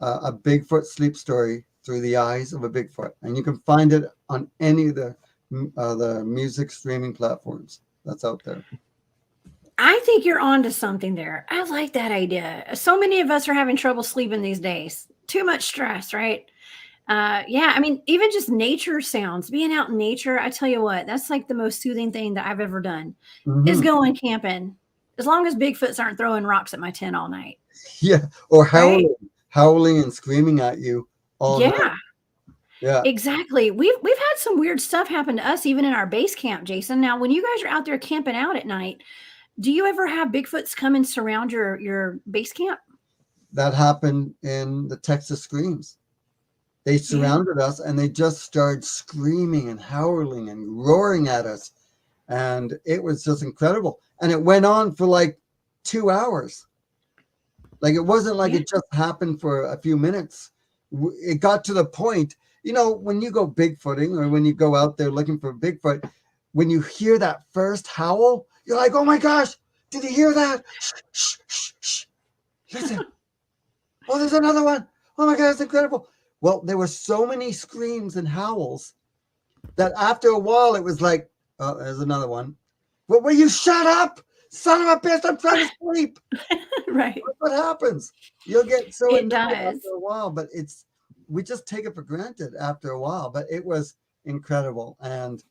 a Bigfoot sleep story through the eyes of a Bigfoot. And you can find it on any of the music streaming platforms that's out there. I think you're onto something there. I like that idea. So many of us are having trouble sleeping these days. Too much stress, right? Yeah, I mean, even just nature sounds, being out in nature, I tell you what, that's like the most soothing thing that I've ever done is Hmm. going camping. As long as Bigfoots aren't throwing rocks at my tent all night, Yeah. Or right? howling and screaming at you all night. Yeah, Yeah. exactly. We've had some weird stuff happen to us even in our base camp, Jason. Now, when you guys are out there camping out at night, do you ever have Bigfoots come and surround your base camp? That happened in the Texas Screams. They Yeah. surrounded us and they just started screaming and howling and roaring at us. And it was just incredible. And it went on for like 2 hours. Like it wasn't like Yeah. it just happened for a few minutes. It got to the point, when you go Bigfooting or when you go out there looking for Bigfoot, when you hear that first howl, you're like, oh my gosh, did you hear that? Shh, shh, shh, shh. Listen. Oh, there's another one. Oh my God, it's incredible. Well, there were so many screams and howls that after a while it was like, oh, there's another one. Well, will you shut up? Son of a bitch, I'm trying to sleep. Right. What happens? You'll get so It annoyed does. after a while, but we just take it for granted after a while. But it was incredible. And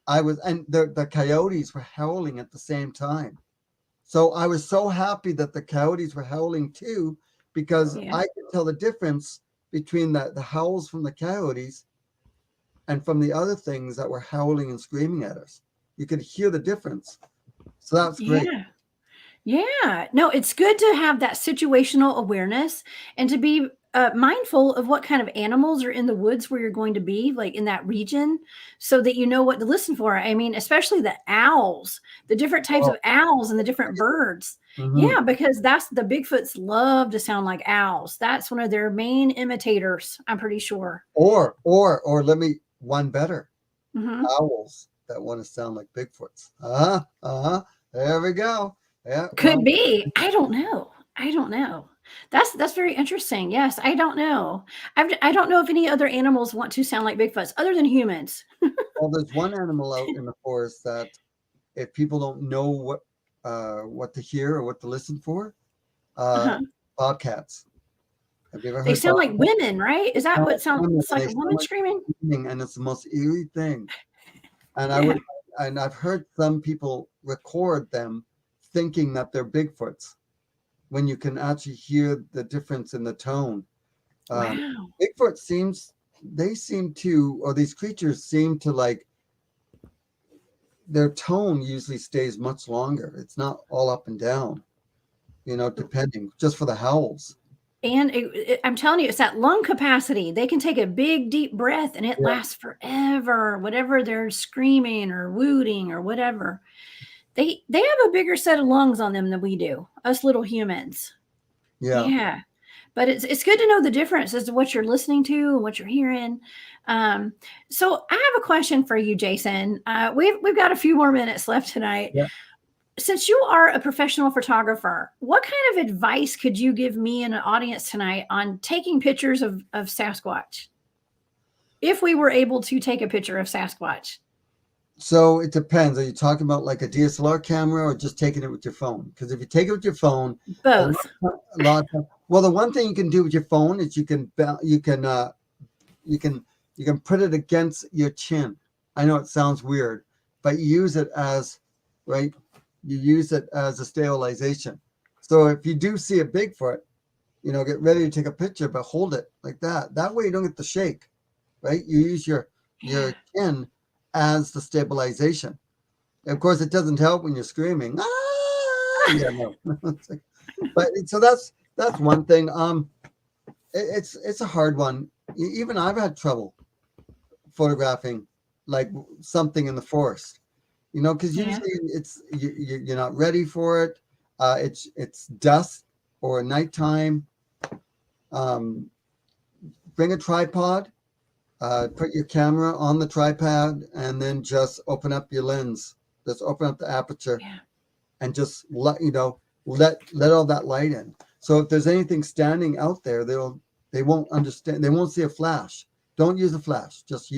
the coyotes were howling at the same time. So I was so happy that the coyotes were howling too, because Yeah. I could tell the difference between the howls from the coyotes and from the other things that were howling and screaming at us. You could hear the difference. So that's great. Yeah. Yeah. No, it's good to have that situational awareness and to be mindful of what kind of animals are in the woods where you're going to be, like in that region, so that you know what to listen for. I mean, especially the owls, the different types Oh, of owls and the different birds. hmm. Yeah, because that's the Bigfoots love to sound like owls. That's one of their main imitators, I'm pretty sure. Or let me one better. Hmm. Owls that want to sound like Bigfoots. Uh-huh. Uh-huh. There we go. Yeah, Could well, be. I don't know. I don't know. That's very interesting. Yes, I don't know. I don't know if any other animals want to sound like Bigfoots other than humans. there's one animal out in the forest that if people don't know what to hear or what to listen for, uh, Uh-huh. bobcats. Have you ever They heard sound like bobcats? women, right? They Is that sound what like sounds women it's and like they a sound woman like screaming? screaming, and it's the most eerie thing. And Yeah. I've heard some people record them thinking that they're Bigfoots when you can actually hear the difference in the tone. Um, Wow. Bigfoot they seem to, or these creatures seem to like, their tone usually stays much longer. It's not all up and down, depending just for the howls. And I'm telling you, it's that lung capacity. They can take a big, deep breath and it Yeah. lasts forever, whatever they're screaming or wooting or whatever. They have a bigger set of lungs on them than we do, us little humans. Yeah. Yeah. But it's good to know the difference as to what you're listening to and what you're hearing. So I have a question for you, Jason. We've got a few more minutes left tonight. Yeah. Since you are a professional photographer, what kind of advice could you give me and an audience tonight on taking pictures of Sasquatch? If we were able to take a picture of Sasquatch. So it depends. Are you talking about like a DSLR camera or just taking it with your phone? Because if you take it with your phone, Both. a lot of, well, the one thing you can do with your phone is you can put it against your chin. I know it sounds weird, but you use it as, right? You use it as a stabilization. So if you do see a Bigfoot, get ready to take a picture, but hold it like that. That way you don't get the shake, right? You use your chin as the stabilization. Of course, it doesn't help when you're screaming. Ah! Yeah, no. But so that's one thing. It's a hard one. Even I've had trouble photographing like something in the forest, because usually you're not ready for it. It's dusk or nighttime. Bring a tripod. Put your camera on the tripod and then just open up your lens. Just open up the aperture and just let all that light in. So if there's anything standing out there, they won't understand. They won't see a flash. Don't use a flash. Just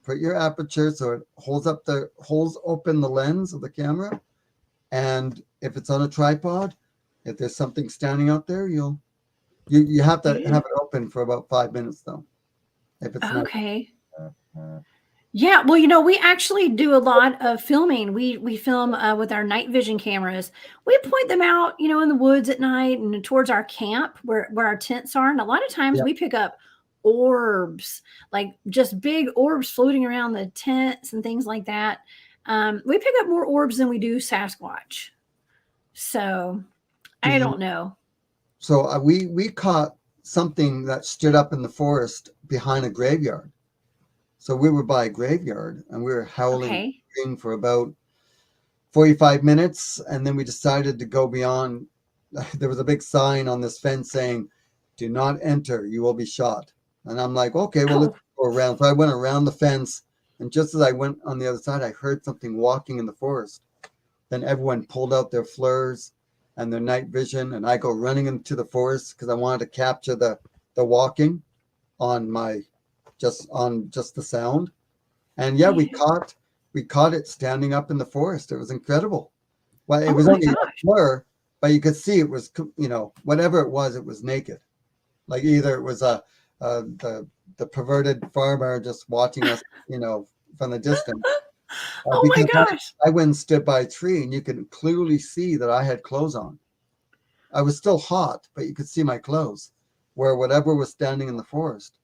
put your aperture so it holds open the lens of the camera. And if it's on a tripod, if there's something standing out there, you have to have it open for about 5 minutes though. If it's okay. Yeah, well, we actually do a lot of filming. We film with our night vision cameras. We point them out, in the woods at night and towards our camp where our tents are. And a lot of times we pick up orbs, like just big orbs floating around the tents and things like that. We pick up more orbs than we do Sasquatch. So I don't know. So we caught something that stood up in the forest behind a graveyard. So we were by a graveyard and we were howling for about 45 minutes. And then we decided to go beyond. There was a big sign on this fence saying, "Do not enter, you will be shot." And I'm like, okay, well, let's go around. So I went around the fence. And just as I went on the other side, I heard something walking in the forest. Then everyone pulled out their flares and their night vision, and I go running into the forest because I wanted to capture the walking on just the sound. And we caught it standing up in the forest. It was incredible. Well, it was only a blur, but you could see it was, whatever it was naked. Like either it was the perverted farmer just watching us, from the distance. Oh my gosh. I went and stood by a tree and you could clearly see that I had clothes on. I was still hot, but you could see my clothes, where whatever was standing in the forest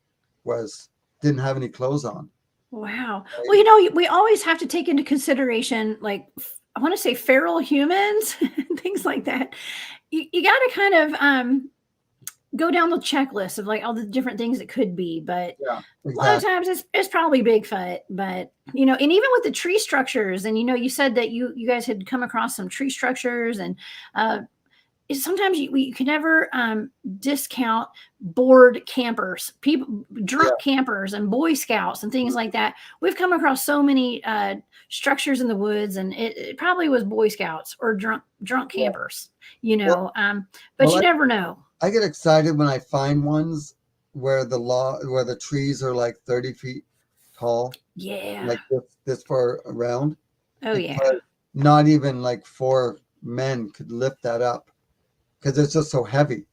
didn't have any clothes on. Wow. Well, we always have to take into consideration, like, I want to say feral humans, things like that. You got to kind of go down the checklist of like all the different things it could be, but a lot of times it's probably Bigfoot. But and even with the tree structures, and you said that you guys had come across some tree structures, and sometimes you can never discount bored campers, drunk campers, and Boy Scouts and things like that. We've come across so many structures in the woods, and it probably was Boy Scouts or drunk campers, but you never know. I get excited when I find ones where the trees are like 30 feet tall. Yeah. Like this far around. Oh, yeah. Not even like 4 men could lift that up because it's just so heavy.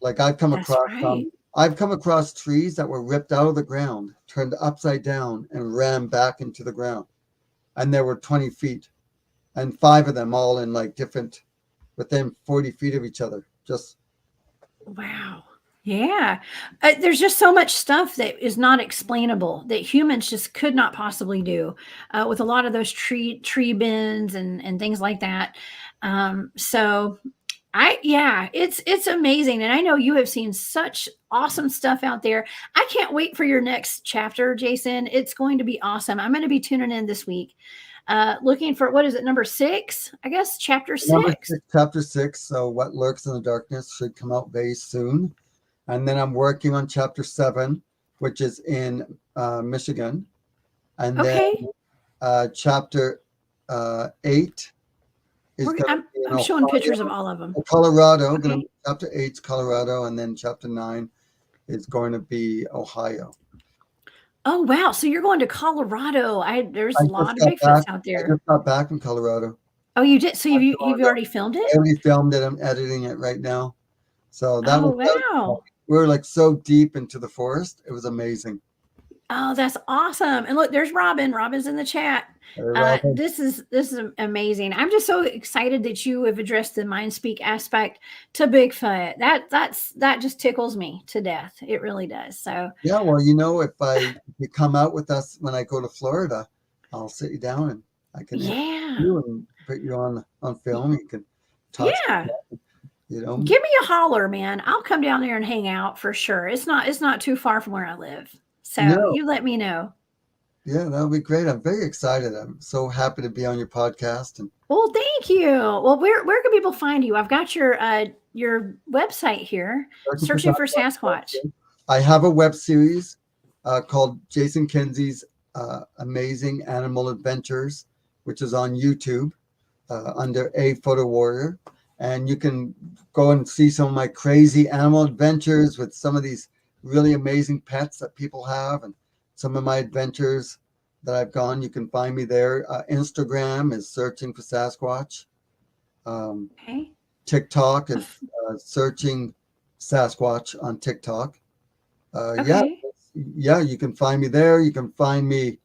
Like I've come across trees that were ripped out of the ground, turned upside down, and ran back into the ground. And there were 20 feet, and 5 of them all in like within 40 feet of each other. Just wow. Yeah. There's just so much stuff that is not explainable that humans just could not possibly do with a lot of those tree bends and things like that. So it's amazing. And I know you have seen such awesome stuff out there. I can't wait for your next chapter, Jason. It's going to be awesome. I'm going to be tuning in this week. Looking for, what is it, number 6? I guess chapter 6. Chapter 6. So What Lurks in the Darkness should come out very soon. And then I'm working on chapter 7. which is in Michigan. And Okay. then chapter 8 is going to be in I'm showing pictures of Ohio, all of them. Colorado. Okay. Chapter 8 is Colorado, and then chapter 9 is going to be Ohio. Oh wow! So you're going to Colorado? There's I a just lot of got Bigfoots back. out I there. just got back from Colorado. Oh, you did? So I'm you've doing that. already filmed it? I already filmed it. I'm editing it right now. So that Oh was wow! we were like so deep into the forest. It was amazing. Oh, that's awesome! And look, there's Robin. Robin's in the chat. Robin. This is amazing. I'm just so excited that you have addressed the mind speak aspect to Bigfoot. That just tickles me to death. It really does. So Yeah, well, if you come out with us when I go to Florida, I'll sit you down and I can interview yeah, you and put you on film. You can talk. yeah. You know. Give me a holler, man. I'll come down there and hang out for sure. It's not too far from where I live. So No. you let me know. Yeah, that'll be great. I'm very excited. I'm so happy to be on your podcast. And Well, thank you. Well, where can people find you? I've got your website here, searching for Sasquatch. I have a web series called Jason Kenzie's Amazing Animal Adventures, which is on YouTube under A Photo Warrior. And you can go and see some of my crazy animal adventures with some of these really amazing pets that people have and some of my adventures that I've gone. You can find me there. Instagram is searching for Sasquatch. Okay. TikTok is searching Sasquatch on TikTok. Okay. Yeah, you can find me there. You can find me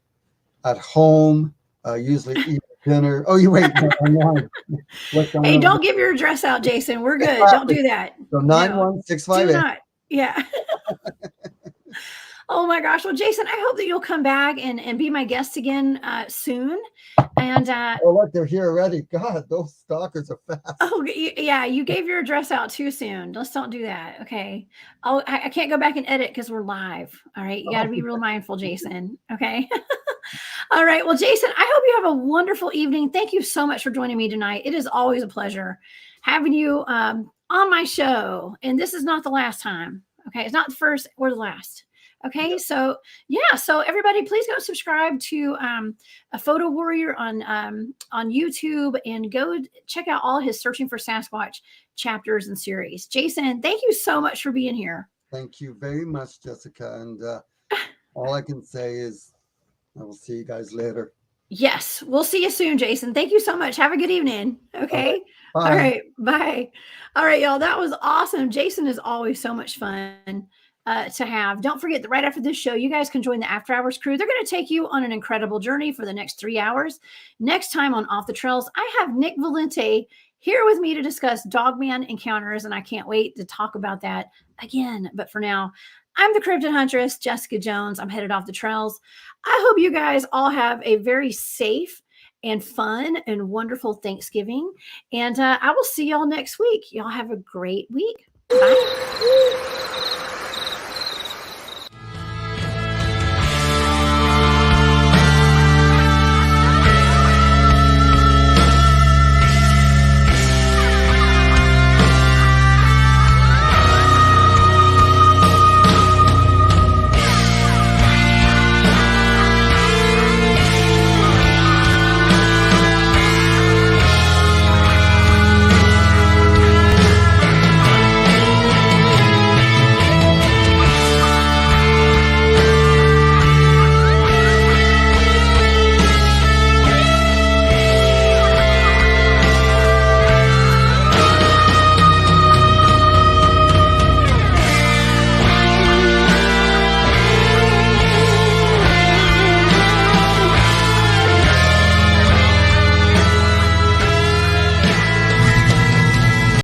at home, usually eating dinner. Oh, you wait. No. Hey, don't give your address out, Jason. We're good. Don't do that. So No, 91658. do not. Yeah. Oh my gosh. Well, Jason, I hope that you'll come back and be my guest again soon. And oh, look, they're here already. God, those stalkers are fast. oh yeah, you gave your address out too soon. Let's don't do that. Okay. I can't go back and edit because we're live. All right. You got to be real mindful, Jason. Okay. All right. Well, Jason, I hope you have a wonderful evening. Thank you so much for joining me tonight. It is always a pleasure having you on my show. And this is not the last time. Okay. It's not the first or the last. Okay. Yep. So yeah. So everybody, please go subscribe to a Photo Warrior on YouTube and go check out all his Searching for Sasquatch chapters and series. Jason, thank you so much for being here. Thank you very much, Jessica. And all I can say is I will see you guys later. Yes, we'll see you soon, Jason. Thank you so much. Have a good evening. Okay. All right. Bye. All right, y'all. That was awesome. Jason is always so much fun to have. Don't forget that right after this show, you guys can join the After Hours crew. They're going to take you on an incredible journey for the next 3 hours. Next time on Off the Trails, I have Nick Valente here with me to discuss Dogman encounters, and I can't wait to talk about that again. But for now, I'm the Cryptid Huntress, Jessica Jones. I'm headed off the trails. I hope you guys all have a very safe and fun and wonderful Thanksgiving. And I will see y'all next week. Y'all have a great week. Bye.